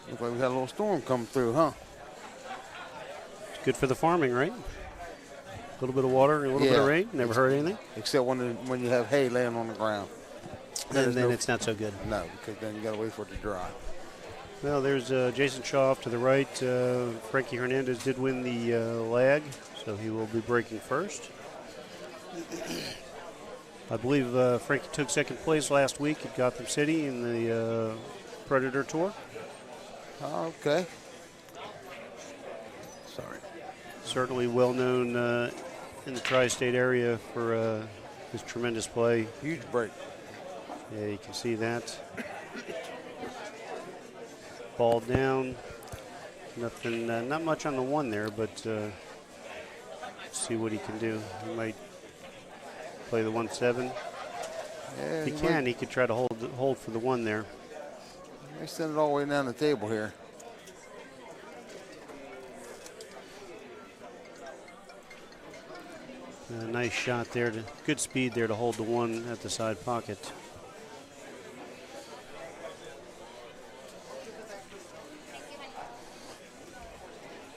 Looks like we had a little storm come through, huh? It's good for the farming, right? A little bit of water and a little bit of rain. Never hurt anything. Except when you have hay laying on the ground. Then it's not so good. No, because then you got to wait for it to dry. Well, there's Jason Shaw off to the right. Frankie Hernandez did win the lag, so he will be breaking first. I believe Frankie took second place last week at Gotham City in the Predator Tour. Okay. Sorry. Certainly well known in the tri-state area for his tremendous play. Huge break. Yeah, you can see that. Ball down. Nothing, not much on the one there, but see what he can do. He might play the 1-7. Yeah, he could try to hold for the one there. They send it all the way down the table here. Nice shot there. Good speed there to hold the one at the side pocket.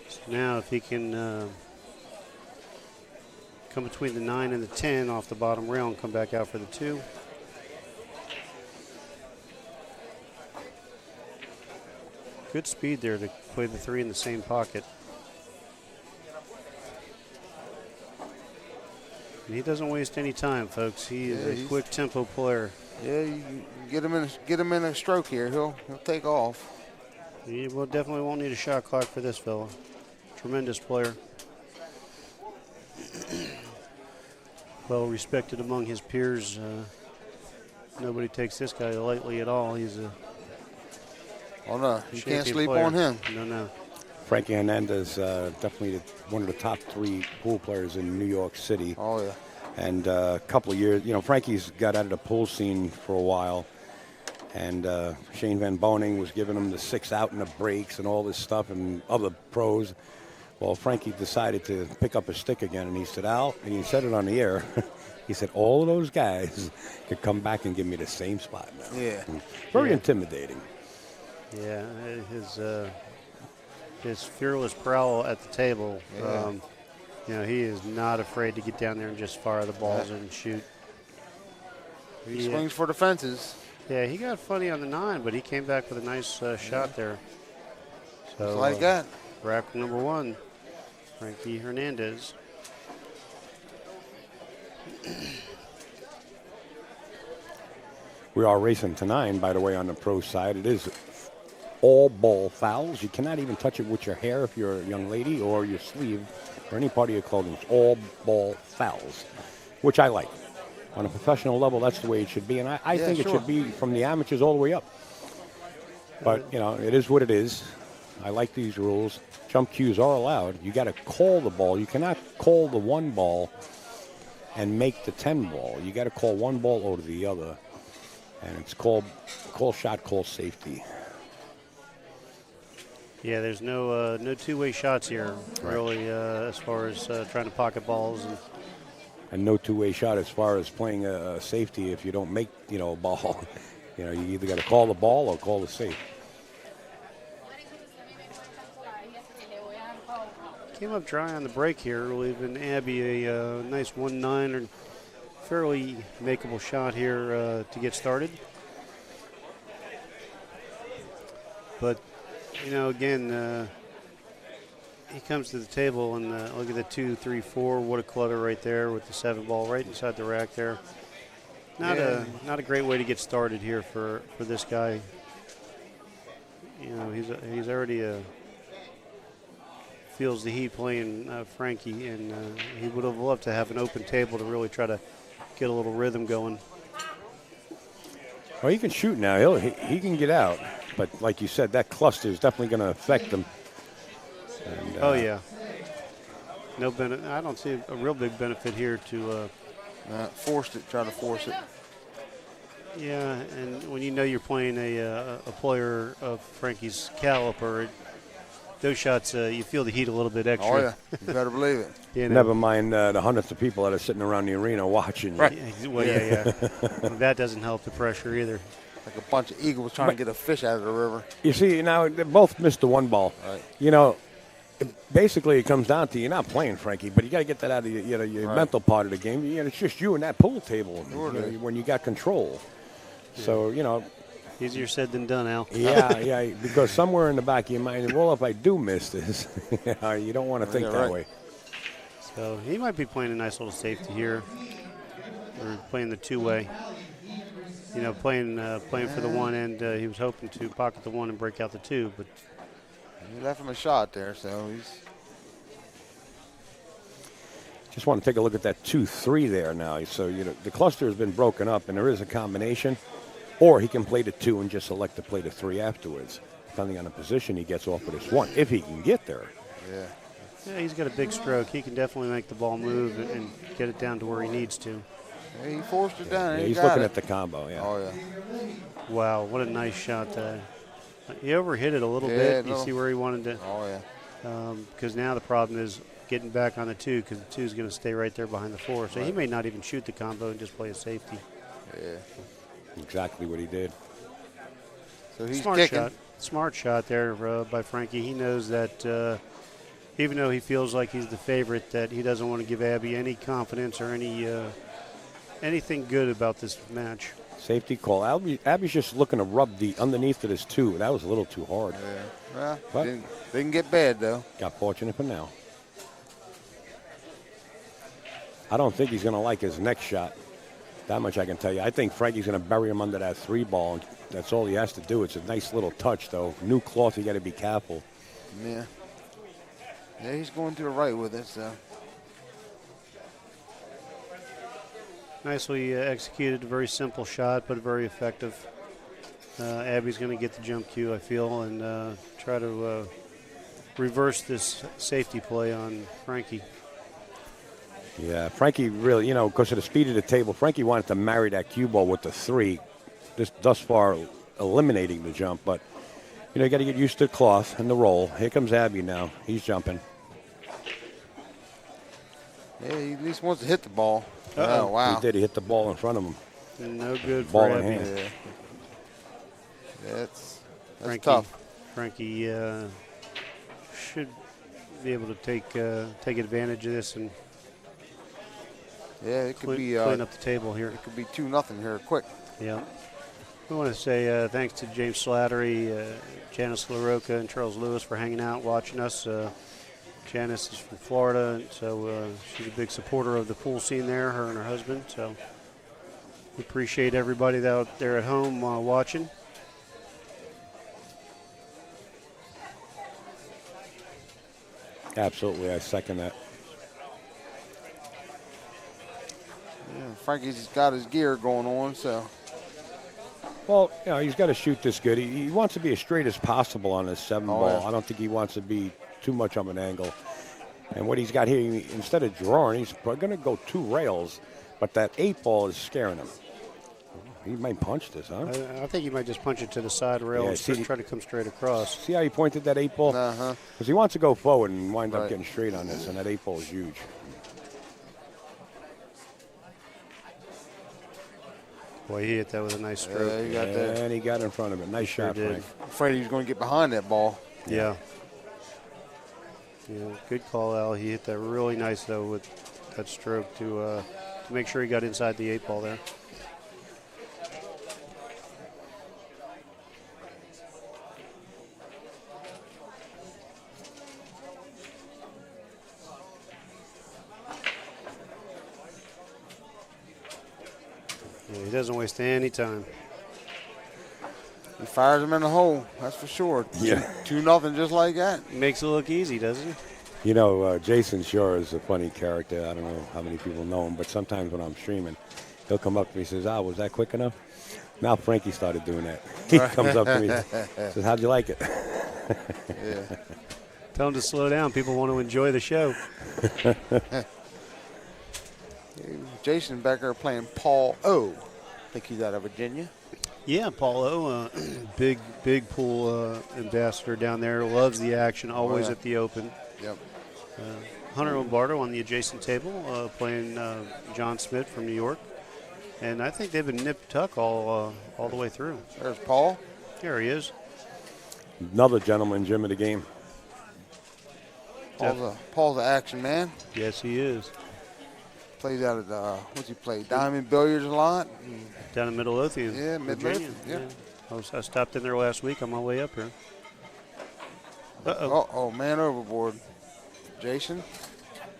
So now if he can come between the 9 and the 10 off the bottom rail and come back out for the 2. Good speed there to play the 3 in the same pocket. And he doesn't waste any time, folks. He is a quick tempo player. Yeah, you get him in a stroke here. He'll take off. He definitely won't need a shot clock for this fella. Tremendous player. Well respected among his peers. Nobody takes this guy lightly at all. He's a no, you can't sleep player. On him. No. Frankie Hernandez, definitely one of the top 3 pool players in New York City. Oh, yeah. And a couple of years, Frankie's got out of the pool scene for a while. And Shane Van Boning was giving him the 6 out in the breaks and all this stuff and other pros. Well, Frankie decided to pick up a stick again, and he said, Al, and he said it on the air, he said, all of those guys could come back and give me the same spot now. Yeah. Very intimidating. Yeah, his fearless prowl at the table. Yeah. He is not afraid to get down there and just fire the balls and shoot. He swings for the fences. Yeah, he got funny on the 9, but he came back with a nice shot there. So just like that. Rack number 1, Frankie Hernandez. We are racing to 9, by the way, on the pro side. It is all ball fouls. You cannot even touch it with your hair if you're a young lady or your sleeve or any part of your clothing. It's all ball fouls, which I like. On a professional level, that's the way it should be. And I think it should be from the amateurs all the way up. But, it is what it is. I like these rules. Jump cues are allowed. You got to call the ball. You cannot call the 1 ball and make the 10 ball. You got to call 1 ball over the other. And it's call shot, call safety. Yeah, there's no two-way shots here, really, as far as trying to pocket balls. And no two-way shot as far as playing a safety if you don't make, a ball. You either got to call the ball or call the safe. Came up dry on the break here, leaving Abby a nice 1-9 or fairly makeable shot here to get started. But, again, he comes to the table and look at the 2, 3, 4. What a clutter right there with the 7 ball right inside the rack there. Not a great way to get started here for this guy. He's already feels the heat playing Frankie, and he would have loved to have an open table to really try to get a little rhythm going. Well, he can shoot now. He can get out. But like you said, that cluster is definitely going to affect him. And, yeah. No benefit. I don't see a real big benefit here to forced it. Try to force it. Yeah, and when you're playing a player of Frankie's caliber, those shots, you feel the heat a little bit extra. Oh, yeah. You better believe it. You know? Never mind the hundreds of people that are sitting around the arena watching you. Right. Well, yeah. That doesn't help the pressure either. Like a bunch of eagles trying to get a fish out of the river. You see, now they both missed the one ball. Right. You know, basically it comes down to you're not playing, Frankie, but you got to get that out of your mental part of the game. It's just you and that pool table when you got control. Yeah. So, easier said than done, Al. Yeah, because somewhere in the back of your mind, well, if I do miss this, you don't want to think that way. So he might be playing a nice little safety here, or playing the two-way. Playing for the one end. He was hoping to pocket the one and break out the two, but he left him a shot there, so he's. Just want to take a look at that 2-3 there now. So, the cluster has been broken up, and there is a combination. Or he can play the 2 and just select to play the 3 afterwards, depending on the position he gets off of this 1, if he can get there. Yeah, he's got a big stroke. He can definitely make the ball move and get it down to where he needs to. Yeah, he forced it down. Yeah, he's looking at the combo, yeah. Oh, yeah. Wow, what a nice shot. He overhit it a little bit. You see where he wanted to. Oh, yeah. Because now the problem is getting back on the 2, because the 2 is going to stay right there behind the 4. So he may not even shoot the combo and just play a safety. Yeah. Exactly what he did. So he's Smart kicking. shot. Smart shot there by Frankie. He knows that even though he feels like he's the favorite, that he doesn't want to give Abby any confidence or anything good about this match. Safety call. Abby's just looking to rub the underneath of this 2. That was a little too hard. Yeah. Well, didn't get bad, though. Got fortunate for now. I don't think he's going to like his next shot. That much I can tell you. I think Frankie's going to bury him under that 3 ball. That's all he has to do. It's a nice little touch, though. New cloth, you got to be careful. Yeah. Yeah, he's going to the right with it, so. Nicely executed, a very simple shot, but very effective. Abby's going to get the jump cue, I feel, and try to reverse this safety play on Frankie. Yeah, Frankie really, because of the speed of the table, Frankie wanted to marry that cue ball with the 3, thus far eliminating the jump. But, you got to get used to the cloth and the roll. Here comes Abby now. He's jumping. Yeah, he at least wants to hit the ball. Uh-oh. Oh, wow. He did. He hit the ball in front of him. No good ball for in Abby. hand. Yeah. That's Frankie, tough. Frankie should be able to take advantage of this and it could be clean up the table here. It could be 2-0 here quick. Yeah. We want to say thanks to James Slattery, Janice LaRocca, and Charles Lewis for hanging out, watching us. Janice is from Florida, so she's a big supporter of the pool scene there, her and her husband. So we appreciate everybody out there at home watching. Absolutely, I second that. Yeah, Frankie's got his gear going on, so. Well, he's got to shoot this good. He wants to be as straight as possible on his 7 ball. Yeah. I don't think he wants to be too much of an angle. And what he's got here, instead of drawing, he's going to go 2 rails, but that 8 ball is scaring him. He might punch this, huh? I think he might just punch it to the side rail and try to come straight across. See how he pointed that 8 ball? Uh-huh. Because he wants to go forward and wind up getting straight on this, and that 8 ball is huge. Boy, he hit that with a nice stroke. Yeah, he got that. And he got in front of it. Nice shot, did. Frank. Afraid he was going to get behind that ball. Yeah. Yeah, good call, Al. He hit that really nice, though, with that stroke to make sure he got inside the 8 ball there. Yeah, he doesn't waste any time. He fires him in the hole, that's for sure. Yeah. 2-0 just like that. Makes it look easy, doesn't he? Jason Shore is a funny character. I don't know how many people know him, but sometimes when I'm streaming, he'll come up to me and says, was that quick enough? Now Frankie started doing that. He comes up to me and says, how'd you like it? Yeah. Tell him to slow down. People want to enjoy the show. Jason back there playing Paul O. I think he's out of Virginia. Yeah, Paulo, big pool ambassador down there. Loves the action, always yeah. at the Open. Yep. Hunter Lombardo on the adjacent table, playing John Smith from New York. And I think they've been nip-tuck all the way through. There's Paul. There he is. Another gentleman, Jim, of the game. Paul's the action man. Yes, he is. Plays out at, what's he play? Diamond Billiards a lot. Down in Midlothian. Yeah, Virginia. Midlothian, yeah. I stopped in there last week on my way up here. Uh-oh. Oh, man overboard. Jason?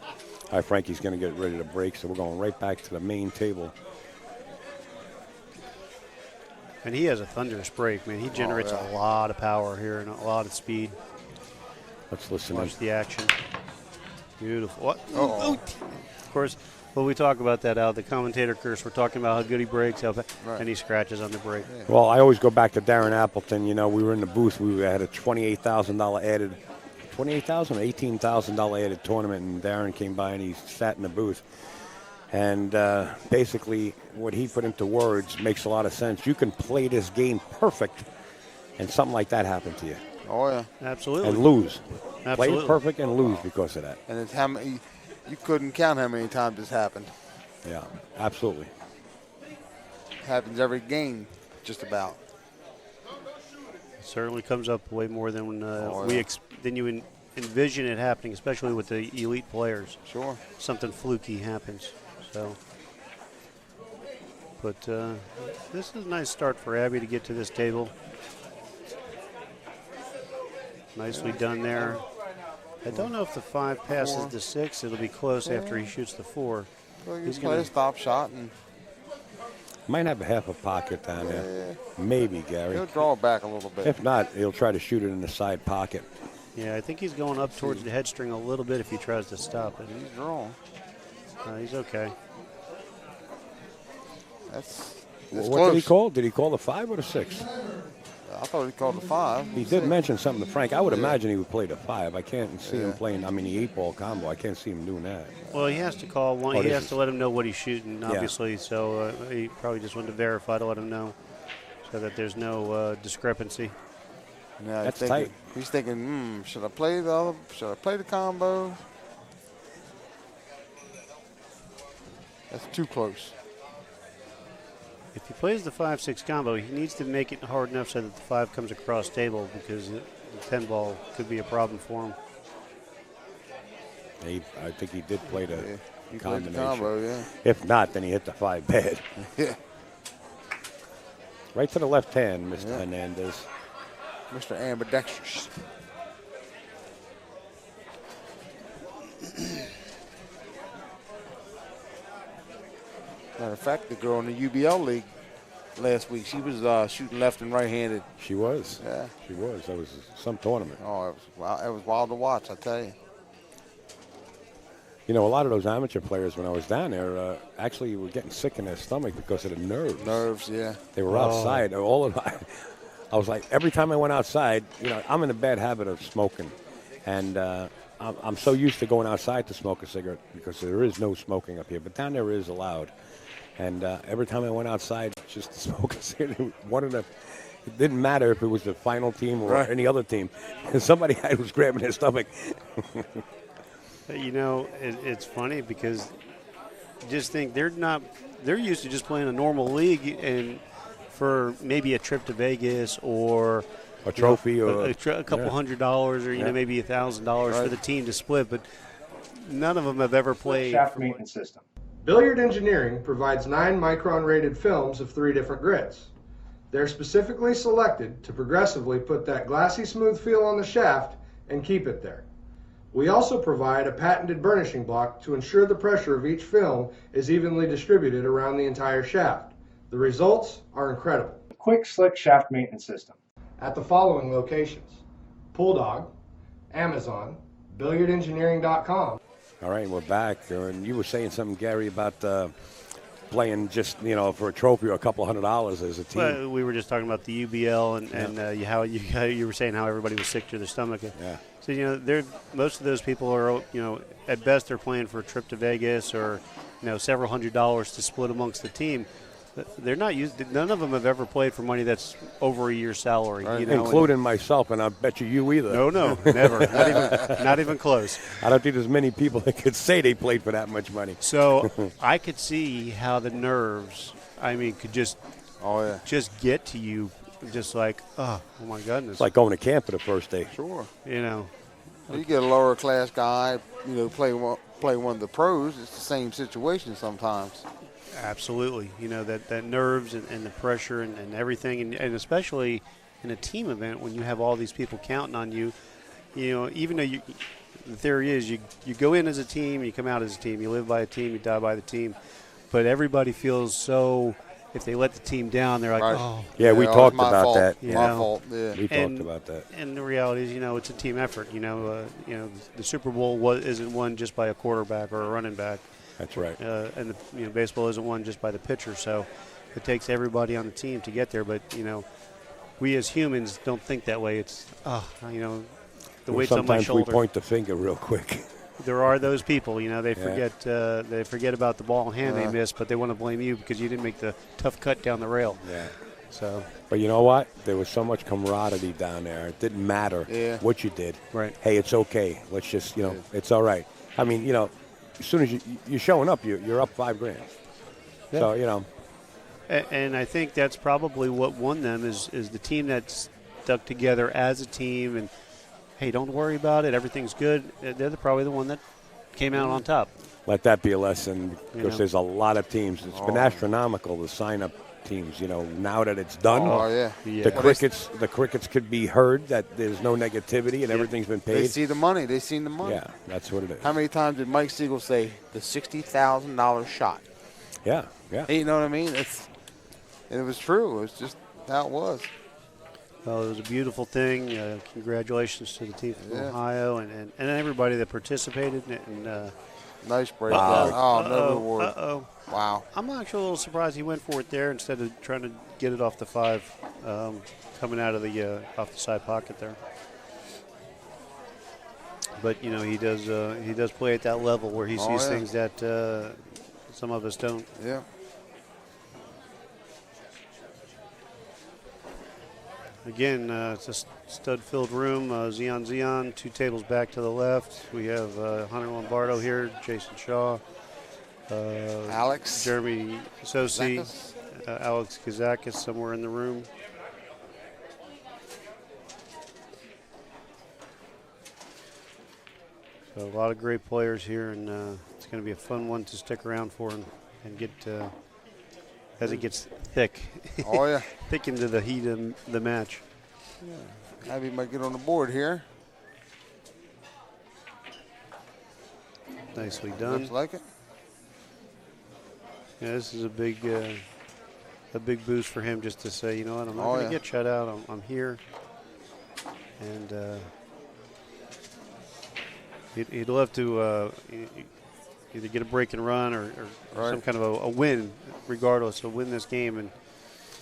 All right, Frankie's going to get ready to break, so we're going right back to the main table. And he has a thunderous break, man. He generates a lot of power here and a lot of speed. Let's listen Watch in. the action. Beautiful. What? Uh-oh. Of course, when we talk about that out, the commentator curse, we're talking about how good he breaks, and he scratches on the break. Yeah. Well, I always go back to Darren Appleton. You know, we were in the booth. We had a $28,000 added, $28,000 or $18,000 added tournament, and Darren came by and he sat in the booth. And basically, what he put into words makes a lot of sense. You can play this game perfect, and something like that happen to you. Oh, yeah. Absolutely. And lose. Absolutely. Play it perfect and lose because of that. And it's how many, you couldn't count how many times this happened. Yeah, absolutely. It happens every game, just about. It certainly comes up way more than than you envision it happening, especially with the elite players. Sure. Something fluky happens. So, but this is a nice start for Abby to get to this table. Nicely done there. I don't know if the 5 passes the 6. It'll be close after he shoots the 4. Well, he's going to stop shot, and Might have a half a pocket down there. Maybe, Gary. he'll draw it back a little bit. If not, he'll try to shoot it in the side pocket. Yeah, I think he's going up towards the head string a little bit if he tries to stop it. He's drawing. He's okay. That's What close. did he call? Did he call the 5 or the 6? I thought he called the 5. He did mention something to Frank. I would imagine he would play the 5. I can't see him Yeah. playing. I mean, the 8-ball combo. I can't see him doing that. Well, he has to call one. Oh, He this has is- to let him know what he's shooting, obviously. So he probably just wanted to verify to let him know, so that there's no discrepancy. Now That's he's tight. He's thinking, should I play the other? Should I play the combo? That's too close. If he plays the 5-6 combo, he needs to make it hard enough so that the 5 comes across table, because the 10 ball could be a problem for him. I think he did play the He played the combination. combo, yeah. If not, then he hit the 5 bad. Yeah. Right to the left hand, Mr. Hernandez. Mr. Ambidextrous. Matter of fact, the girl in the UBL league last week, she was shooting left and right-handed. She was. Yeah. She was. That was some tournament. Oh, it was wild to watch, I tell you. You know, a lot of those amateur players, when I was down there, actually were getting sick in their stomach because of the nerves. Nerves, yeah. They were outside. All of I was like, every time I went outside, you know, I'm in a bad habit of smoking. And I'm so used to going outside to smoke a cigarette because there is no smoking up here. But down there is allowed. And every time I went outside just to smoke a cigarette, it didn't matter if it was the final team or any other team. Somebody was grabbing their stomach. You know, it's funny because just think they're used to just playing a normal league, and for maybe a trip to Vegas or A trophy or a couple $100 or maybe $1,000 for the team to split, but none of them have ever played. Shaft maintenance system. Billiard Engineering provides 9-micron rated films of 3 different grits. They're specifically selected to progressively put that glassy smooth feel on the shaft and keep it there. We also provide a patented burnishing block to ensure the pressure of each film is evenly distributed around the entire shaft. The results are incredible. Quick, slick shaft maintenance system at the following locations: Pool Dog, Amazon, BilliardEngineering.com. All right, we're back. And you were saying something, Gary, about playing just, you know, for a trophy or a couple $100 as a team. Well, we were just talking about the UBL and how you were saying how everybody was sick to their stomach. Yeah. So, you know, most of those people are, you know, at best they're playing for a trip to Vegas or, you know, several $100s to split amongst the team. they're not used. None of them have ever played for money that's over a year's salary. Right. You know, Including myself, and I bet you either. No, never. Not even close. I don't think there's many people that could say they played for that much money. So I could see how the nerves, could just get to you, just like, oh my goodness. It's like going to camp for the first day. Sure. You know. You get a lower class guy, play one of the pros. It's the same situation sometimes. Absolutely. That nerves and the pressure and everything, and especially in a team event when you have all these people counting on you, even though the theory is you go in as a team, you come out as a team, you live by a team, you die by the team, but everybody feels so, if they let the team down, they're like, right. oh. Yeah, we talked about fault. that. My fault, yeah. We talked about that. And the reality is, it's a team effort. The Super Bowl isn't won just by a quarterback or a running back. That's right. And baseball isn't won just by the pitcher. So it takes everybody on the team to get there. But we as humans don't think that way. It's the weight's on my shoulder. Sometimes we point the finger real quick. There are those people. They forget about the ball in hand they missed, but they want to blame you because you didn't make the tough cut down the rail. Yeah. So. But you know what? There was so much camaraderie down there. It didn't matter what you did. Right. Hey, it's okay. Let's just, it's all right. I mean, as soon as you're showing up, you're up $5,000. Yeah. So, And I think that's probably what won them is the team that's stuck together as a team and, hey, don't worry about it. Everything's good. They're probably the one that came out on top. Let that be a lesson because there's a lot of teams. It's been astronomical, the sign-up teams. Now that it's done, the crickets could be heard that there's no negativity and everything's been paid. They see the money. They seen the money. Yeah, that's what it is. How many times did Mike Siegel say the $60,000 shot? Yeah. You know what I mean? And it was true. It was just how it was. Well, it was a beautiful thing. Congratulations to the team from Ohio and everybody that participated. And nice breakdown. No reward. Uh-oh. Wow. I'm actually a little surprised he went for it there instead of trying to get it off the 5, coming out of off the side pocket there. But he does play at that level where he sees things that some of us don't. Yeah. Again, it's a stud-filled room. Zion, 2 tables back to the left. We have Hunter Lombardo here, Jason Shaw, Alex, Jeremy Sosi, Alex Kazakis somewhere in the room. So a lot of great players here, and it's going to be a fun one to stick around for and get as it gets thick. Oh, yeah. Thick into the heat of the match. Yeah. Abby might get on the board here. Nicely done. Looks like it. Yeah, this is a big boost for him just to say, you know what, I'm not going to get shut out. I'm here. And he'd love to either get a break and run or some kind of a win, regardless. So win this game and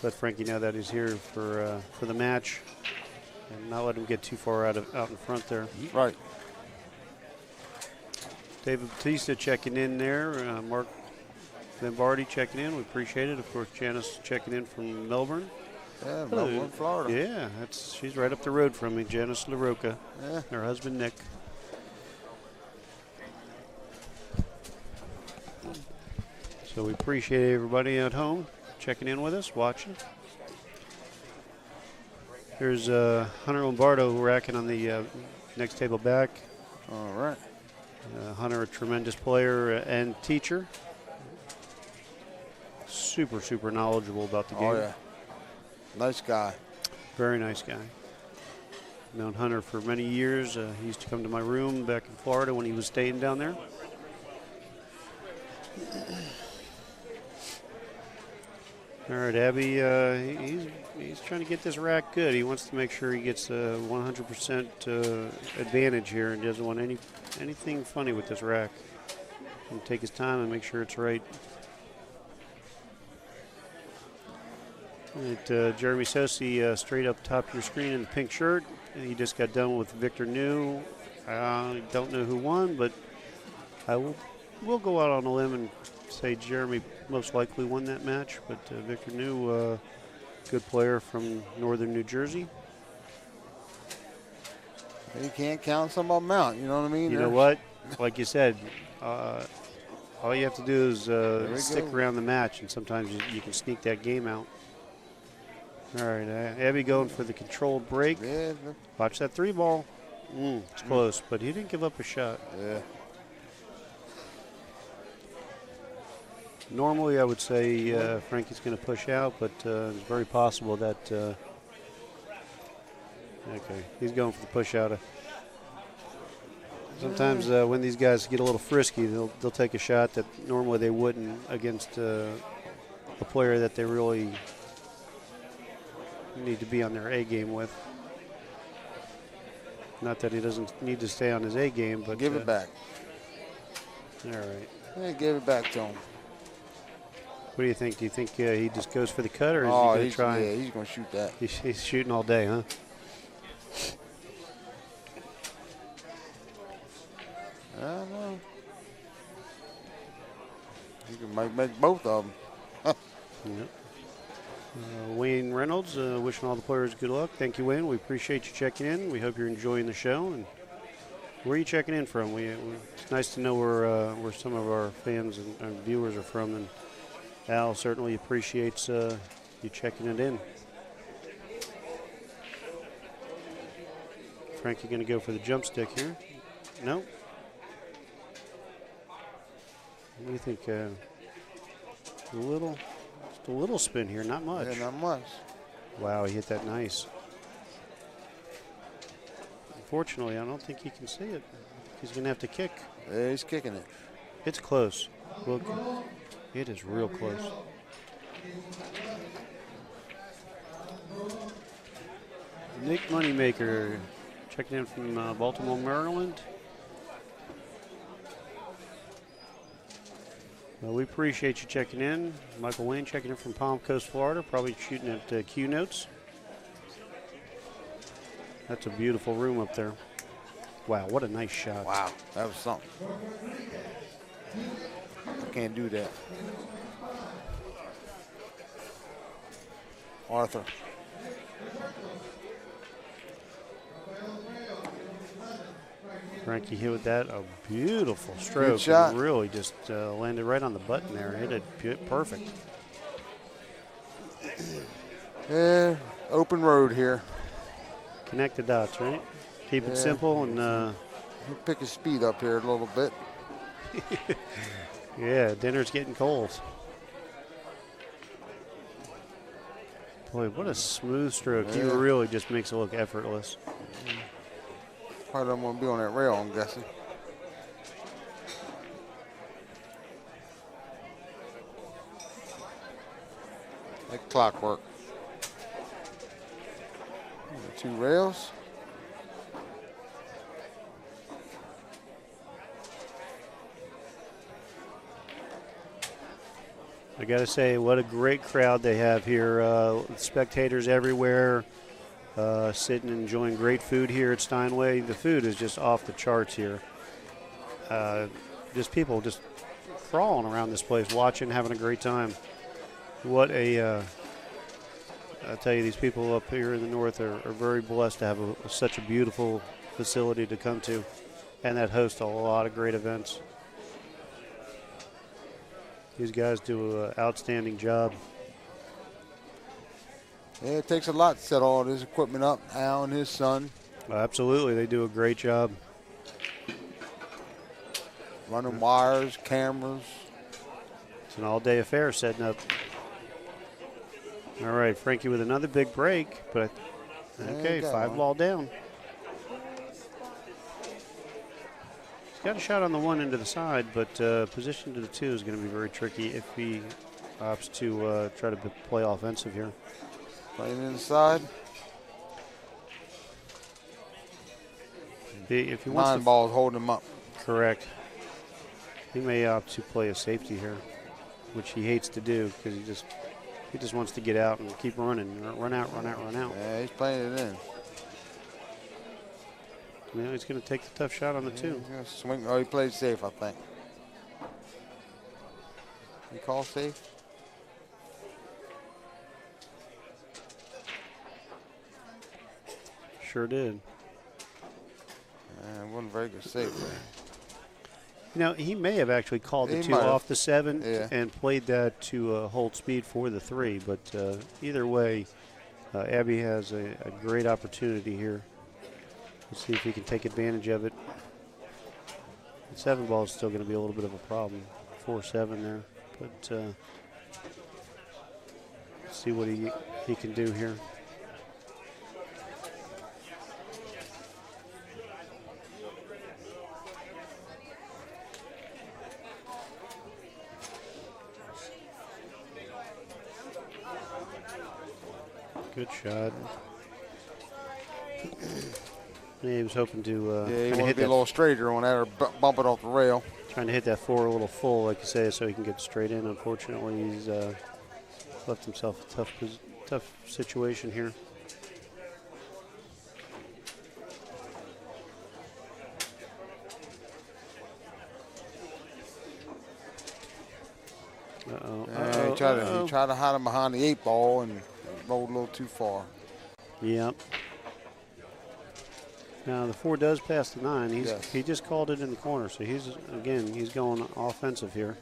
let Frankie know that he's here for the match, and not let him get too far out in front there. Right. David Batista checking in there. Mark Lombardi checking in. We appreciate it. Of course, Janice checking in from Melbourne. Yeah, Melbourne, Florida. Yeah, she's right up the road from me, Janice LaRocca. Yeah. Her husband, Nick. So we appreciate everybody at home checking in with us, watching. There's Hunter Lombardo racking on the next table back. All right. Hunter, a tremendous player and teacher. Super, super knowledgeable about the game. Oh, yeah. Nice guy. Very nice guy. Known Hunter for many years. He used to come to my room back in Florida when he was staying down there. All right, Abby, he's trying to get this rack good. He wants to make sure he gets a 100% advantage here and doesn't want anything funny with this rack. He'll take his time and make sure it's right. All right, Jeremy Sosi, straight up top of your screen in the pink shirt. He just got done with Victor New. I don't know who won, but we'll go out on a limb and say Jeremy most likely won that match, but Victor New, good player from northern New Jersey. You can't count some of them out, you know what I mean? You know what? Like you said, all you have to do is stick around the match, and sometimes you can sneak that game out. All right, Abby going for the controlled break. Yeah. Watch that 3-ball. It's close, but he didn't give up a shot. Yeah. Normally, I would say Frankie's going to push out, but it's very possible that okay, he's going for the push out. Sometimes when these guys get a little frisky, they'll take a shot that normally they wouldn't against a player that they really need to be on their A game with. Not that he doesn't need to stay on his A game, but give it back. All right. Yeah, give it back to him. What do you think? Do you think he just goes for the cut, or is he Oh, going to try? Yeah, he's going to shoot that. He's shooting all day, huh? I don't know. You might make both of them. Yep. Wayne Reynolds, wishing all the players good luck. Thank you, Wayne. We appreciate you checking in. We hope you're enjoying the show. And where are you checking in from? It's nice to know where some of our fans and viewers are from. And Al certainly appreciates you checking it in. Frankie going to go for the jump stick here. No. What do you think? Just a little spin here, not much. Yeah, not much. Wow, he hit that nice. Unfortunately, I don't think he can see it. He's going to have to kick. Yeah, he's kicking it. It's close. Look, it is real close. Nick Moneymaker checking in from Baltimore, Maryland. Well, we appreciate you checking in. Michael Wayne checking in from Palm Coast, Florida, probably shooting at Q Notes. That's a beautiful room up there. Wow, what a nice shot. Wow, that was something. I can't do that. Arthur. Frankie hit with that, a beautiful stroke. Good shot. Really just landed right on the button there. Hit it perfect. Yeah, open road here. Connect the dots, right? Keep it simple and He'll pick his speed up here a little bit. yeah, dinner's getting cold. Boy, what a smooth stroke. He really just makes it look effortless. Probably don't want to be on that rail, I'm guessing. Like clockwork. 2 rails. I got to say, what a great crowd they have here. Spectators everywhere, sitting and enjoying great food here at Steinway. The food is just off the charts here. Just people just crawling around this place, watching, having a great time. What a, I tell you, these people up here in the north are very blessed to have such a beautiful facility to come to, and that hosts a lot of great events. These guys do an outstanding job. Yeah, it takes a lot to set all this equipment up. Al and his son. Absolutely, they do a great job. Running wires, cameras. It's an all-day affair setting up. All right, Frankie with another big break, but okay, 5-ball down. He's got a shot on the one end of the side, but position to the 2 is going to be very tricky if he opts to try to play offensive here. Playing inside. If he wants 9 balls holding him up. Correct. He may opt to play a safety here, which he hates to do because he just wants to get out and keep running, run out. Yeah, he's playing it in. Yeah, he's going to take the tough shot on the 2. He's gonna swing. Oh, he played safe, I think. You call safe? Sure did. It wasn't very good save there. You know, he may have actually called the He 2 might have. off the 7 Yeah. and played that to hold speed for the 3. But either way, Abby has a great opportunity here. Let's see if he can take advantage of it. The 7 ball is still going to be a little bit of a problem. 4-7 there. But let's see what he can do here. Good shot. Yeah, he was hoping to Yeah, he kinda wanted to hit be a that, little straighter on that or bump it off the rail. trying to hit that 4 a little full, like you say, so he can get straight in. Unfortunately, he's left himself a tough situation here. He tried to hide him behind the 8 ball and rolled a little too far. Yep. Now the 4 does pass the 9. Yes. He just called it in the corner, so he's going offensive here.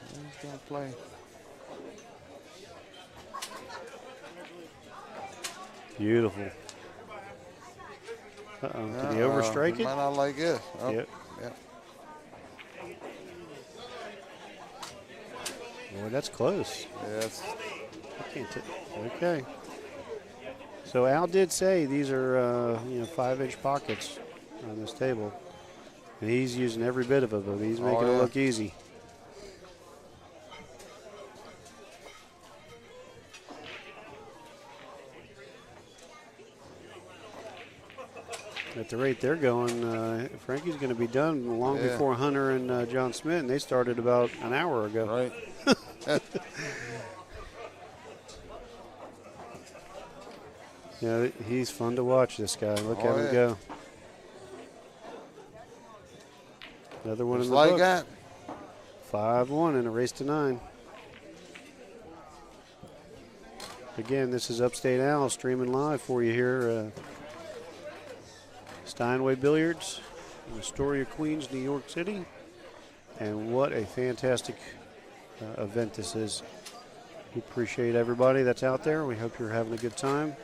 He's going to play. Beautiful. Did he overstrike He it? might not like this. Oh, Yep. Yep. Boy, that's close. Yes. I can't okay. So Al did say these are 5-inch pockets on this table, and he's using every bit of it, but he's making it look easy. At the rate they're going, Frankie's going to be done long before Hunter and John Smith, and they started about an hour ago. Right. Yeah, he's fun to watch, this guy. Look at him go. Another one Just in the like book. that. 5-1 in a race to 9. Again, this is Upstate Al streaming live for you here. Steinway Billiards in Astoria, Queens, New York City. And what a fantastic event this is. We appreciate everybody that's out there. We hope you're having a good time.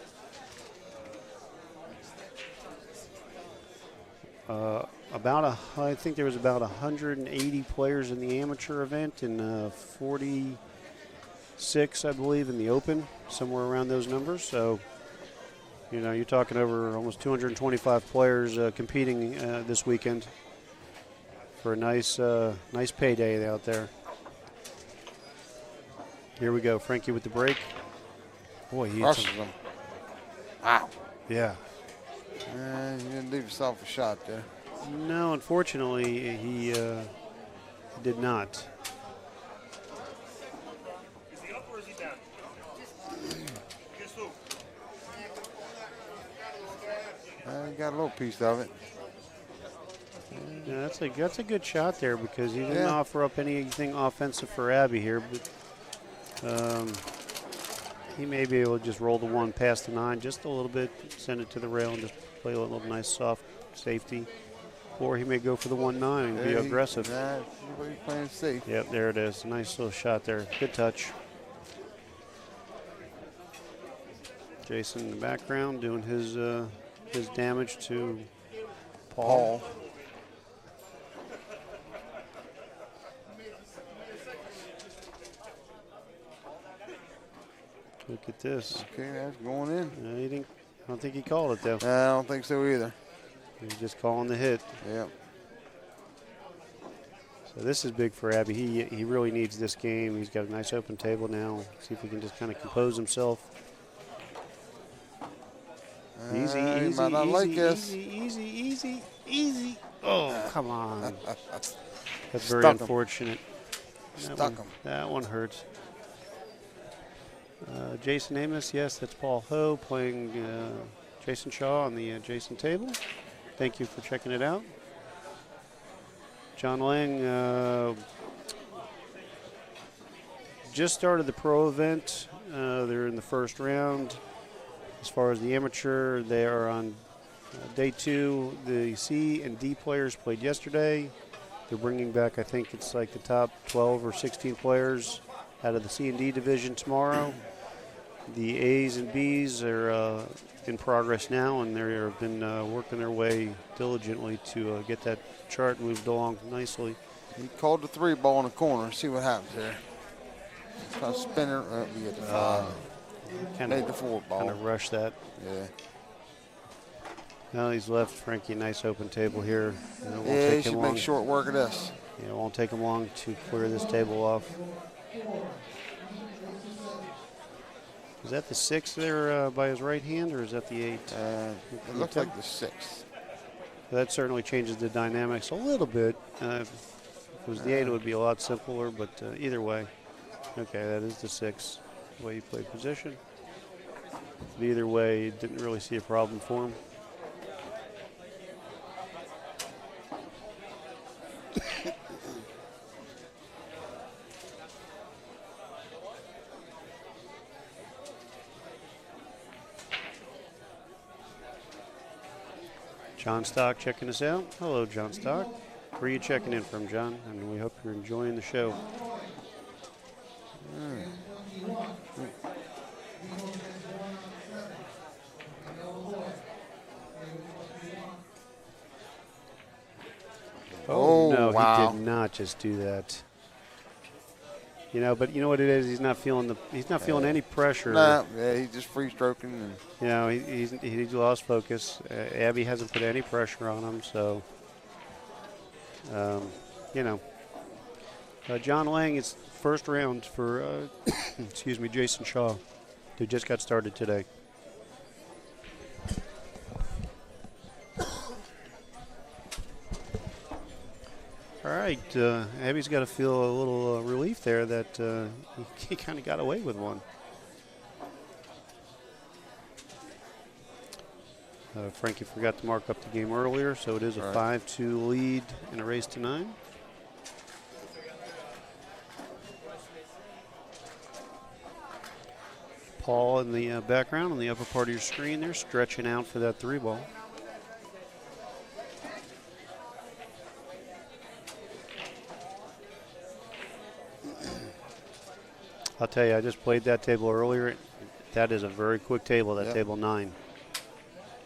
I think there was about 180 players in the amateur event and 46, I believe, in the open, somewhere around those numbers. So, you're talking over almost 225 players competing this weekend for a nice payday out there. Here we go, Frankie with the break. Boy, he Crushes him. Wow. Yeah. You didn't leave yourself a shot there. No, unfortunately, he did not. Is he up or is he down? You got a little piece of it. Yeah, that's a good shot there because he didn't offer up anything offensive for Abby here, but he may be able to just roll the 1 past the 9 just a little bit, send it to the rail, and just play a little nice soft safety. Or he may go for the 1-9 and be aggressive. He's playing safe. Yep, there it is. Nice little shot there. Good touch. Jason in the background doing his damage to Paul. Look at this. Okay, that's going in. I don't think he called it, though. I don't think so either. He's just calling the hit. Yep. So this is big for Abby. He really needs this game. He's got a nice open table now. See if he can just kind of compose himself. Easy, He easy, might not like this. easy. Oh, come on. That's very Stuck him. unfortunate. Stuck him. That one hurts. Jason Amos, yes, that's Paul Ho playing Jason Shaw on the Jason table. Thank you for checking it out. John Lang just started the pro event. They're in the first round. As far as the amateur, they are on day 2. The C and D players played yesterday. They're bringing back, I think it's like the top 12 or 16 players out of the C and D division tomorrow. The A's and B's are in progress now, and they have been working their way diligently to get that chart moved along nicely. He called the 3 ball in the corner. See what happens here. Try to spin her. We get the 5. Made the 4 ball. Kind of rush that. Yeah. Now he's left Frankie a nice open table here. Yeah, he should make short work of this. Yeah, it won't take him long to clear this table off. Is that the 6 there by his right hand, or is that the 8? It looks like the 6. That certainly changes the dynamics a little bit. If it was the 8, it would be a lot simpler, but either way. Okay, that is the 6, the way he played position. But either way, didn't really see a problem for him. John Stock checking us out. Hello, John Stock. Where are you checking in from, John? And we hope you're enjoying the show. Oh, no, wow. He did not just do that. You know, but you know what it is? He's not feeling any pressure. Nah, yeah, he's just free stroking. And you know, he lost focus. Abby hasn't put any pressure on him, so you know. John Lang, it's first round for excuse me, Jason Shaw, who just got started today. All right, Abby's got to feel a little relief there that he kind of got away with one. Frankie forgot to mark up the game earlier, so it is a 5-2 lead in a race to 9. Paul in the background on the upper part of your screen there, stretching out for that 3 ball. I'll tell you, I just played that table earlier. That is a very quick table, that table 9.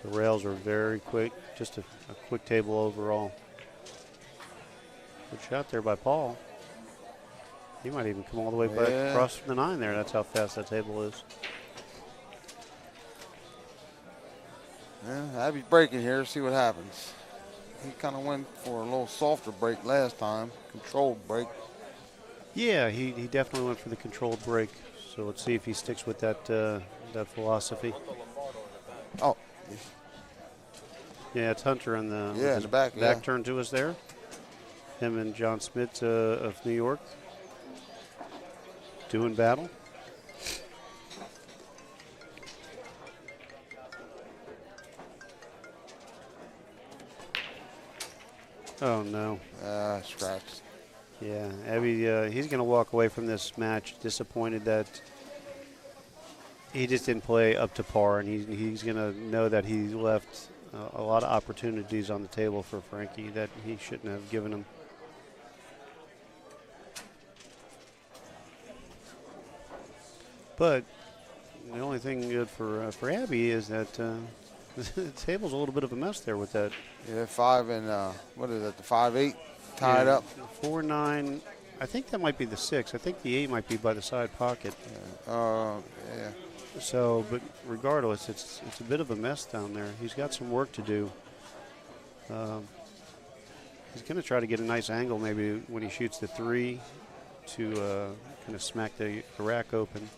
The rails are very quick, just a quick table overall. Good shot there by Paul. He might even come all the way back across the 9 there. That's how fast that table is. yeah, Abby's breaking here. See what happens. He kind of went for a little softer break last time, controlled break. Yeah, he definitely went for the controlled break. So let's see if he sticks with that that philosophy. Oh. Yeah, it's Hunter on the, in the back turn to us there. Him and John Smith of New York doing battle. Oh, no. Scratched. Yeah, Abby, he's going to walk away from this match disappointed that he just didn't play up to par, and he's going to know that he left a lot of opportunities on the table for Frankie that he shouldn't have given him. But the only thing good for Abby is that the table's a little bit of a mess there with that. Yeah, 5 and what is it? The 5-8 tied up. 4-9. I think that might be the 6. I think the 8 might be by the side pocket. Yeah. So, but regardless, it's a bit of a mess down there. He's got some work to do. He's going to try to get a nice angle maybe when he shoots the 3 to kind of smack the rack open,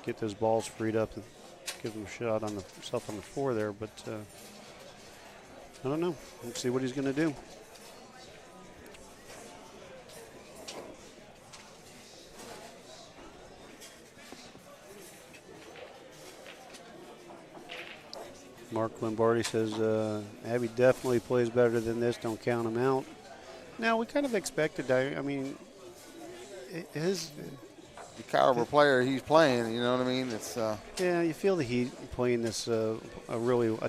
get those balls freed up and give him a shot on himself on the 4 there. But I don't know. Let's see what he's going to do. Mark Lombardi says, Abby definitely plays better than this. Don't count him out. Now, we kind of expected that. I mean, his The caliber player he's playing, you know what I mean? It's yeah, you feel the heat playing this a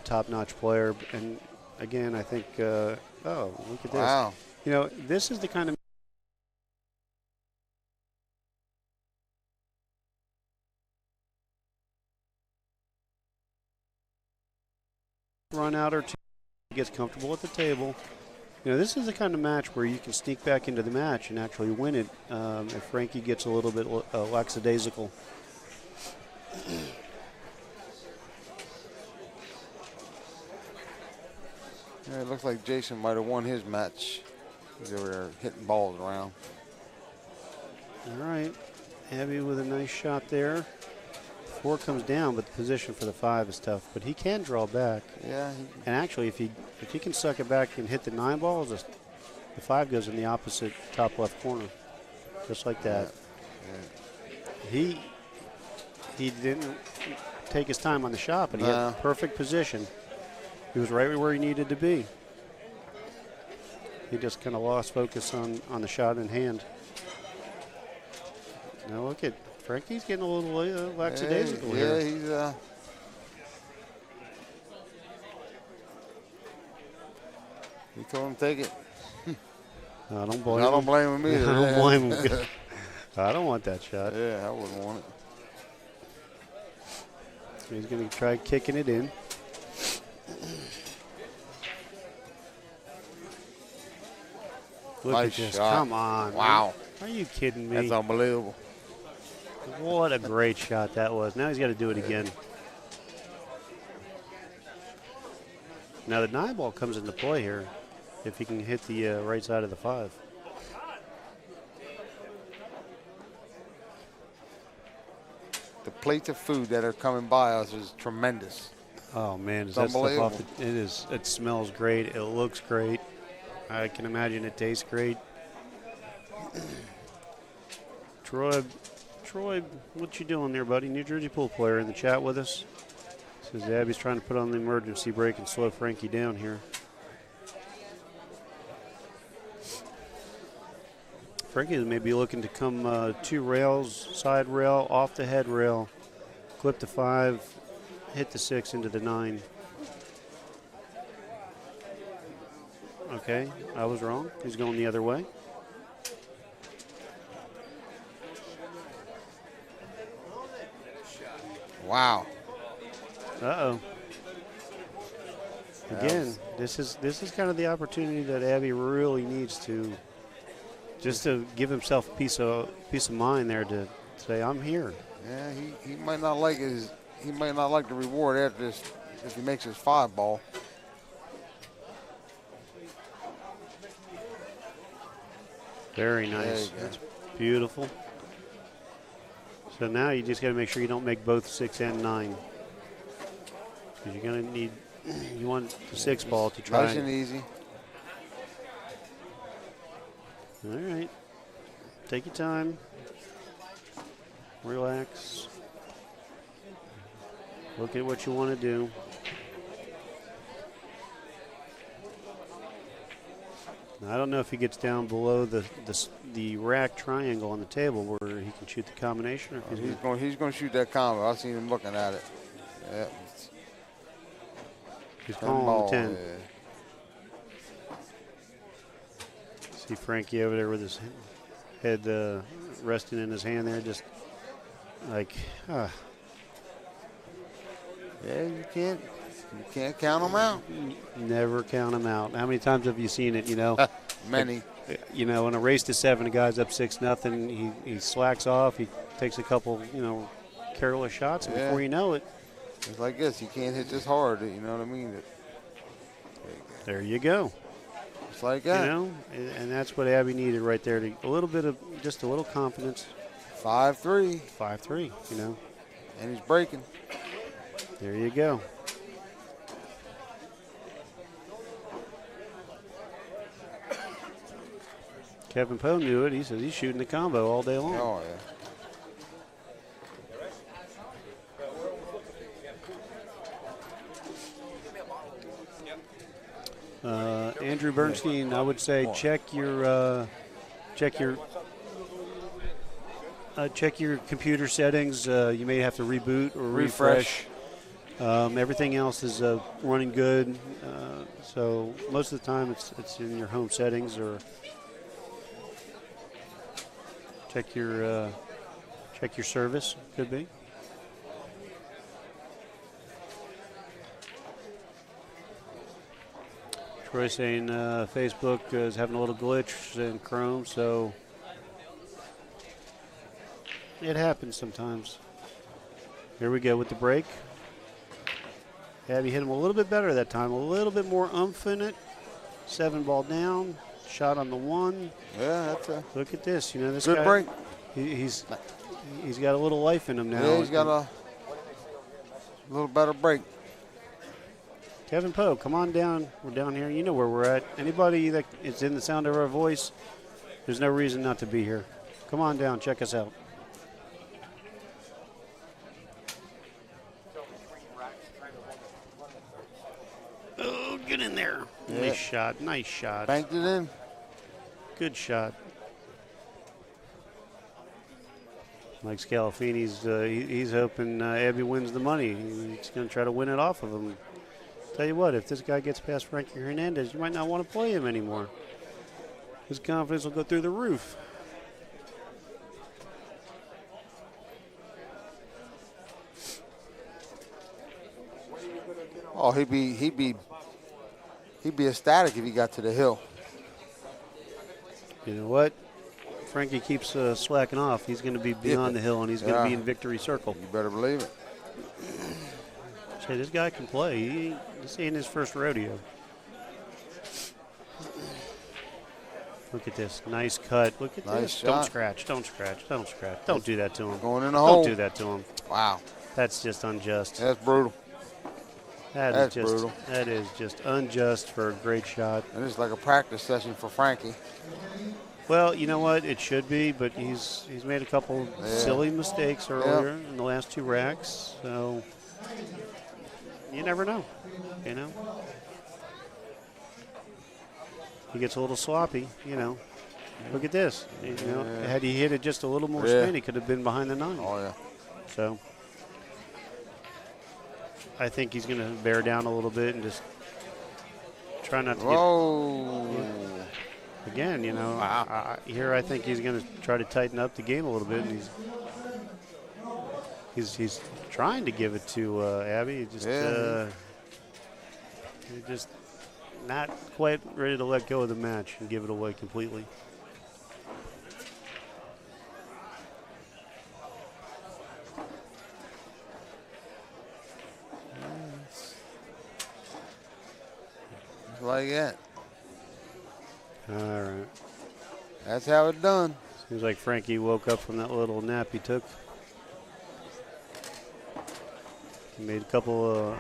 top-notch player. And again, I think oh, look at this. wow. You know, this is the kind of run out or two, gets comfortable at the table. You know, this is the kind of match where you can sneak back into the match and actually win it if Frankie gets a little bit lackadaisical. Yeah, it looks like Jason might have won his match. They were hitting balls around. All right, Abby with a nice shot there. 4 comes down, but the position for the 5 is tough. But he can draw back. Yeah. And actually, if he can suck it back and hit the 9 balls, the 5 goes in the opposite top left corner, just like that. Yeah. He didn't take his time on the shot, but he had perfect position. He was right where he needed to be. He just kind of lost focus on the shot in hand. Now look at Frankie's getting a little lackadaisical here. Yeah, he's he told him take it. I don't blame him. I don't blame him either. I don't blame him. I don't want that shot. Yeah, I wouldn't want it. He's going to try kicking it in. Look Nice at this. shot. Come on. Wow. Man. Are you kidding me? That's unbelievable. What a great shot that was. Now he's got to do it again. Now the 9 ball comes into play here if he can hit the right side of the 5. The plates of food that are coming by us is tremendous. Oh man, is It's that stuff off unbelievable. it is. It smells great. It looks great. I can imagine it tastes great. Troy, what you doing there, buddy? New Jersey pool player in the chat with us. Says Abby's trying to put on the emergency brake and slow Frankie down here. Frankie is maybe looking to come 2 rails, side rail, off the head rail, clip the 5, hit the 6 into the 9. Okay, I was wrong. He's going the other way. Wow. Uh-oh. Again, this is kind of the opportunity that Abby really needs to just to give himself a peace of mind there to say, I'm here. Yeah, he might not like he might not like the reward after this if he makes his 5 ball. Very nice. There you go. That's beautiful. So now you just got to make sure you don't make both 6 and 9. Because you're going to need, you want the 6 ball to try. Nice and easy. All right. Take your time. Relax. Look at what you want to do. Now, I don't know if he gets down below the rack triangle on the table where he can shoot the combination. Or if He's going to shoot that combo. I've seen him looking at it. Yeah. he's calling the 10. Yeah. See Frankie over there with his head resting in his hand there, just like, Yeah, you can't count them out. never count him out. How many times have you seen it, you know? Many. You know, in a race to 7, the guy's up 6-0, he slacks off, he takes a couple, careless shots, and before you know it, It's like this. You can't hit this hard. You know what I mean? there you go. It's like that. And that's what Abby needed right there. Just a little confidence. 5-3. 5-3, And he's breaking. There you go. Kevin Poe knew it. He says he's shooting the combo all day long. Oh, yeah. Andrew Bernstein, I would say check your computer settings. You may have to reboot or refresh. Everything else is running good. So most of the time it's in your home settings, or check your service. Could be. Troy saying Facebook is having a little glitch in Chrome, so it happens sometimes. Here we go with the break. Abby hit him a little bit better that time, a little bit more oomph in it. 7 ball down, shot on the 1. Yeah, that's a Look at this. You know, this good guy, break. He's got a little life in him now. Yeah, he's got a little better break. Kevin Poe, come on down. We're down here. You know where we're at. Anybody that is in the sound of our voice, there's no reason not to be here. Come on down. Check us out. Oh, get in there. Yeah. Nice shot. Nice shot. Banked it in. Good shot. Mike Scalafini's he's hoping Abby wins the money. He's going to try to win it off of him. Tell you what, if this guy gets past Frankie Hernandez, you might not want to play him anymore. His confidence will go through the roof. Oh, he'd be ecstatic if he got to the hill. You know what? Frankie keeps slacking off. He's going to be beyond the hill, and he's going to be in victory circle. You better believe it. Say, this guy can play. This ain't his first rodeo. Look at this. Nice cut. Look at Nice this. shot. Don't scratch. Don't scratch. Don't scratch. Don't do that to him. Going in the hole. Don't do that to him. Wow. That's just unjust. That's brutal. That's That's brutal. That is just unjust for a great shot. And it's like a practice session for Frankie. Well, you know what? It should be, but he's made a couple silly mistakes earlier in the last 2 racks. So you never know, you know. He gets a little sloppy, you know. Look at this. You know, had he hit it just a little more spin, he could have been behind the 9. Oh, yeah. So I think he's going to bear down a little bit and just try not to Whoa. again, you know, here I think he's going to try to tighten up the game a little bit, and he's trying to give it to Abby. He's just not quite ready to let go of the match and give it away completely. Just like that. All right. That's how it's done. Seems like Frankie woke up from that little nap he took. He made a couple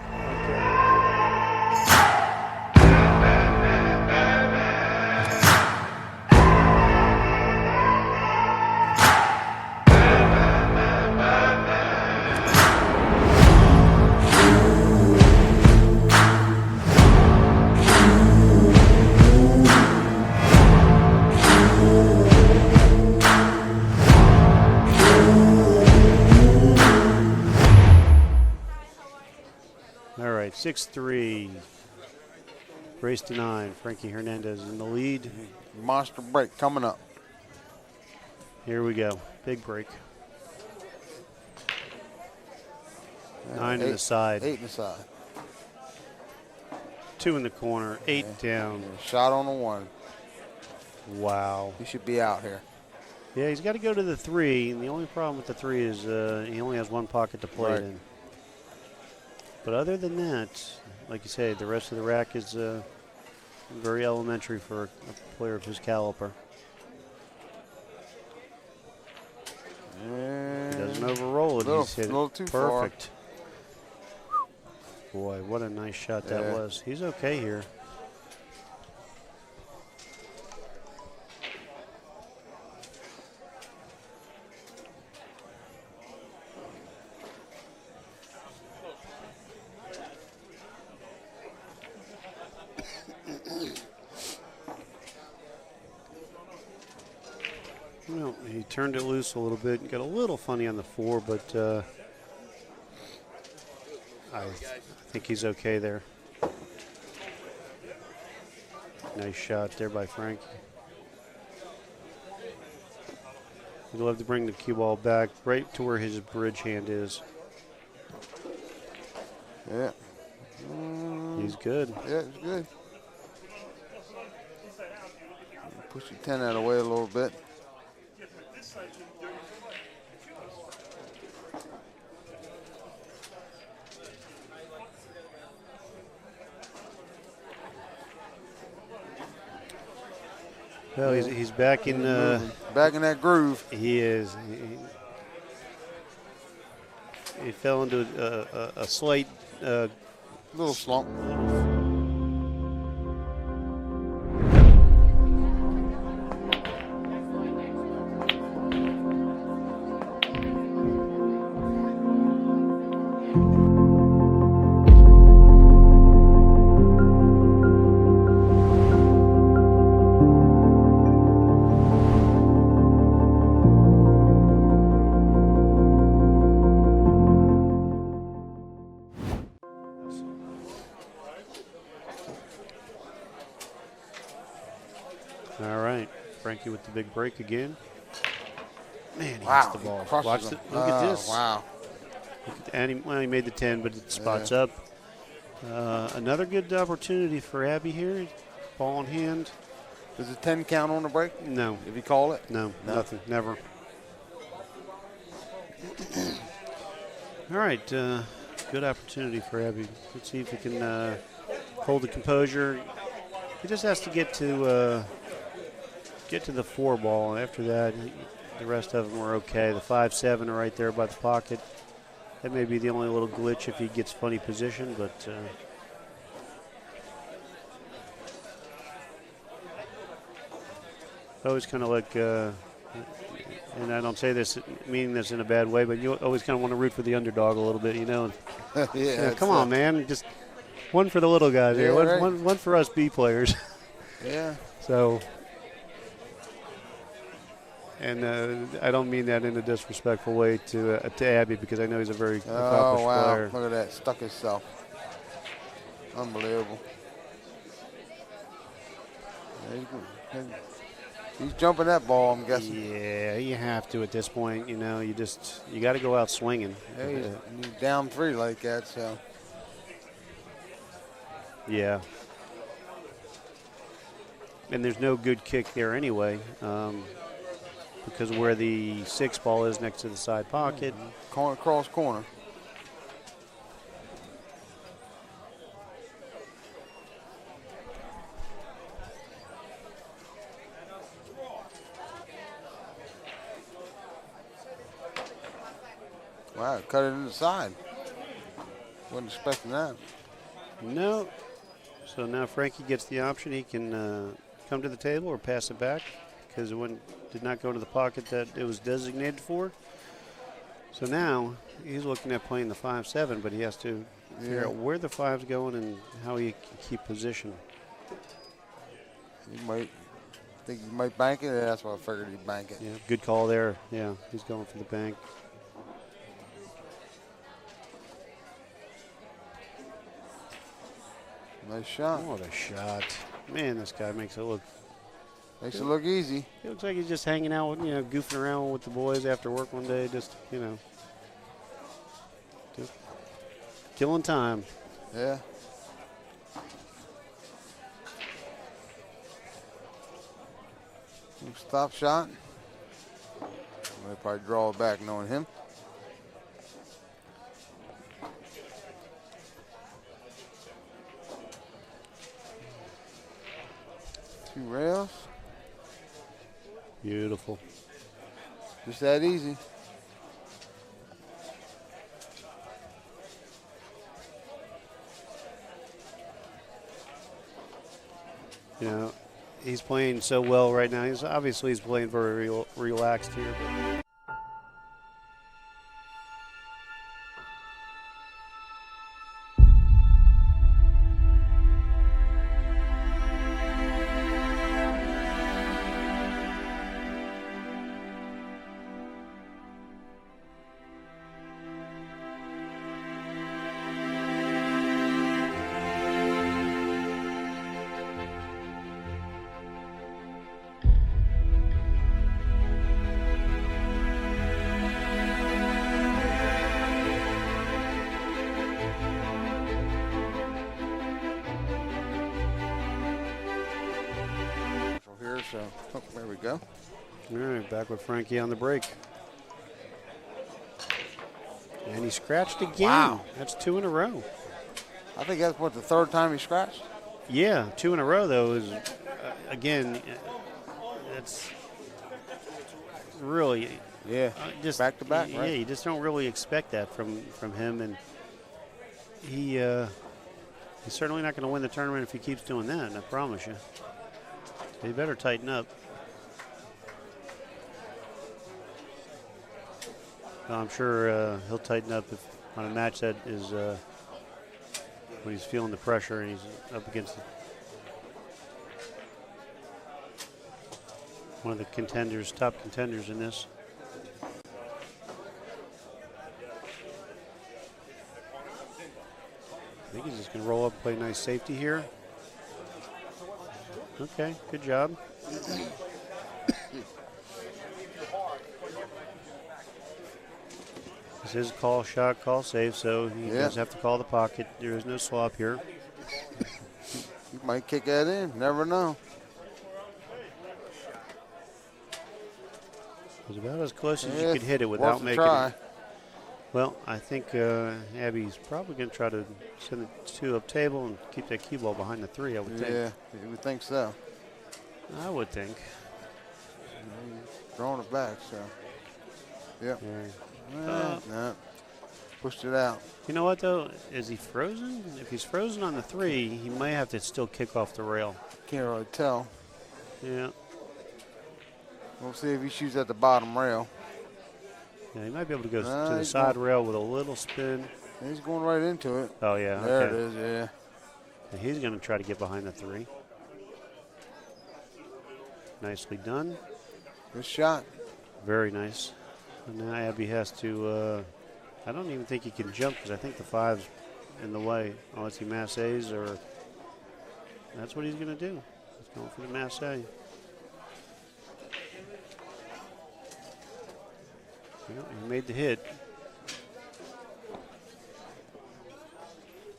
all right, 6-3. Race to 9. Frankie Hernandez in the lead. Monster break coming up. Here we go. Big break. 9 in the side. 8 in the side. 2 in the corner. 8 down. Shot on the 1. Wow. He should be out here. Yeah, he's got to go to the 3. And the only problem with the 3 is he only has 1 pocket to play it in. But other than that, like you say, the rest of the rack is very elementary for a player of his caliber. And He doesn't overroll it. He's hit a little it too far. perfect. Boy, what a nice shot that was. He's okay here. turned it loose a little bit. Got a little funny on the 4, but I think he's okay there. Nice shot there by Frankie. We'd love to bring the cue ball back right to where his bridge hand is. Yeah. He's good. Yeah, it's good. Push your 10 out of the way a little bit. Well, he's back in back in that groove. He is. He fell into a slight Little slump. All right, Frankie with the big break again. Man, he Wow, hits the ball. he crushes Watch them. Look at this. Wow. And he made the 10, but it spots up. Another good opportunity for Abby here. Ball in hand. Does the 10 count on the break? No. If you call it? No, nothing. Never. All right, good opportunity for Abby. Let's see if he can hold the composure. He just has to get to the 4 ball. After that, the rest of them are okay. The 5-7 are right there by the pocket. That may be the only little glitch if he gets funny position, but I always kind of like, and I don't say this meaning this in a bad way, but you always kind of want to root for the underdog a little bit, you know. Yeah. Come on, man, just one for the little guys here, Yeah, right. one for us B players. Yeah. So, and I don't mean that in a disrespectful way to Abby, because I know he's a very accomplished Oh, wow. player. Look at that. Stuck himself. Unbelievable. Yeah, he's jumping that ball, I'm guessing. Yeah, you have to at this point. You know, you got to go out swinging. Yeah, he's down 3 like that, so. Yeah. And there's no good kick there anyway, because where the 6 ball is next to the side pocket. Corner, cross corner. Wow, cut it in the side. Wasn't expecting that. No. So now Frankie gets the option. He can come to the table or pass it back, because it did not go into the pocket that it was designated for. So now he's looking at playing the 5-7, but he has to figure out where the 5's going and how he can keep position. He might think he might bank it. That's why I figured he'd bank it. Yeah, good call there. Yeah, he's going for the bank. Nice shot. What a shot. Man, this guy makes it look easy. It looks like he's just hanging out, goofing around with the boys after work one day, just killing time. Yeah. Stop shot. They'll probably draw it back knowing him. Two rails. Beautiful. Just that easy. He's playing so well right now. He's playing very relaxed here. go. All right, back with Frankie on the break. And he scratched again. Wow. That's 2 in a row. I think that's what, the third time he scratched? Yeah, 2 in a row, though, is, again, that's really Yeah. just Back to back, yeah, right? you just don't really expect that from him, and he's certainly not going to win the tournament if he keeps doing that, I promise you. He better tighten up. I'm sure he'll tighten up if on a match that is when he's feeling the pressure and he's up against one of the contenders, top contenders in this. I think he's just going to roll up and play nice safety here. Okay, good job. This is call, shot, call, save, so he does have to call the pocket. There is no swap here. You might kick that in. Never know. It was about as close as you could hit it without worth a making try. it. Well, I think Abby's probably going to try to send the 2 up table and keep that cue ball behind the 3, I would think. Yeah, you would think so. I would think. Throwing it back, so. Yep. Yeah. No. Pushed it out. You know what, though? Is he frozen? If he's frozen on the 3, he may have to still kick off the rail. Can't really tell. Yeah. We'll see if he shoots at the bottom rail. Yeah, he might be able to go to the side rail with a little spin. He's going right into it. Oh, yeah. There okay. it is, yeah. And he's going to try to get behind the 3. Nicely done. Good shot. Very nice. And now Abby has to, I don't even think he can jump because I think the 5's in the way, unless he masses or that's what he's going to do. He's going for the masse. Well, he made the hit.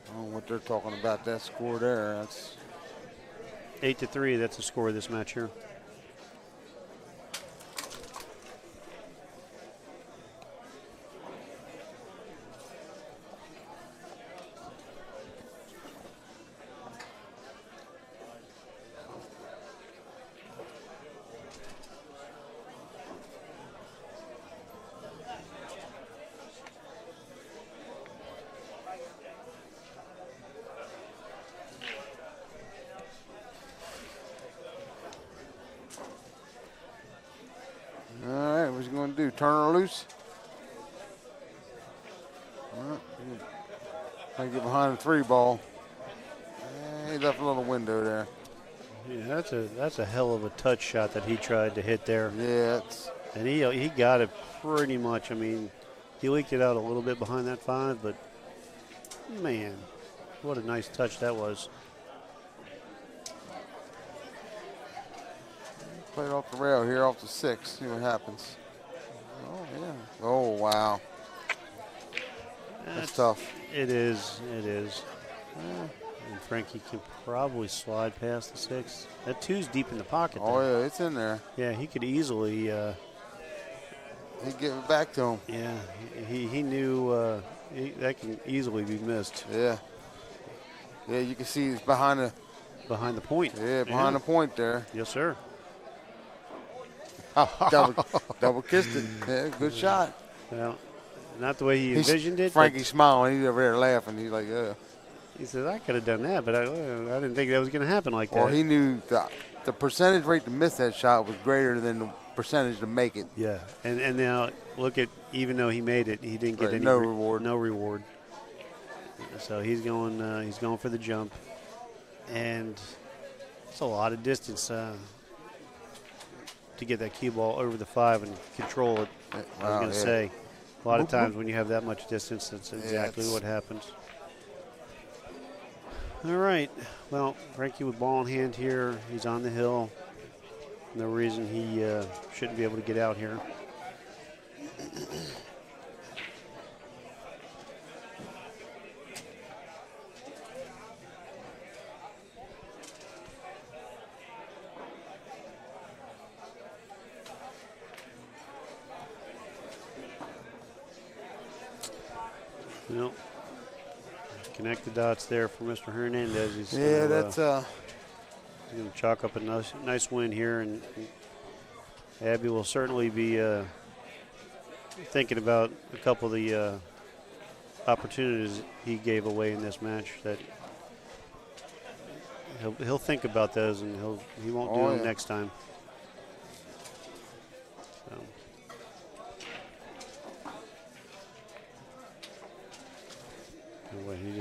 I don't know what they're talking about, that score there. That's 8-3, that's the score of this match here. all right. What's he going to do? Turn her loose? Try to get behind the 3 ball. He left a little window there. Yeah, that's a hell of a touch shot that he tried to hit there. Yeah, it's And he got it pretty much. I mean, he leaked it out a little bit behind that 5, but man, what a nice touch that was. play it off the rail here, off the 6. See what happens. Oh, yeah. Oh, wow. That's tough. It is. It is. And Frankie can probably slide past the 6. That 2's deep in the pocket. Oh, there. yeah, it's in there. Yeah, he could easily. He'd give it back to him. Yeah, he knew that can easily be missed. Yeah. Yeah, you can see it's behind the point. Yeah, behind the point there. Yes, sir. Double kissed it. Yeah, good shot. Well, not the way he envisioned it. Frankie's smiling. He's over there laughing. He's like, yeah. He says, I could have done that, but I didn't think that was going to happen like that. Or he knew the percentage rate to miss that shot was greater than the percentage to make it. Yeah, and now look at, even though he made it, he didn't get any reward. No reward. So he's going for the jump, and it's a lot of distance to get that cue ball over the 5 and control it. I was going to say, a lot of times when you have that much distance, that's exactly what happens. All right. Well, Frankie with ball in hand here. He's on the hill. No reason he shouldn't be able to get out here. You know, connect the dots there for Mr. Hernandez. He's Yeah, that's he's going to chalk up a nice win here, and Abby will certainly be thinking about a couple of the opportunities he gave away in this match. That he'll think about those, and he won't do them next time. So.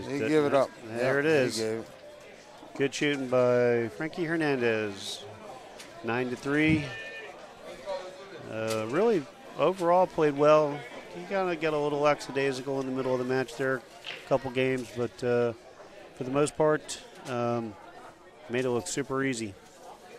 He give it up. There it is. Good shooting by Frankie Hernandez. 9-3. Really, overall, played well. He kind of got a little lackadaisical in the middle of the match there, a couple games, but for the most part, made it look super easy.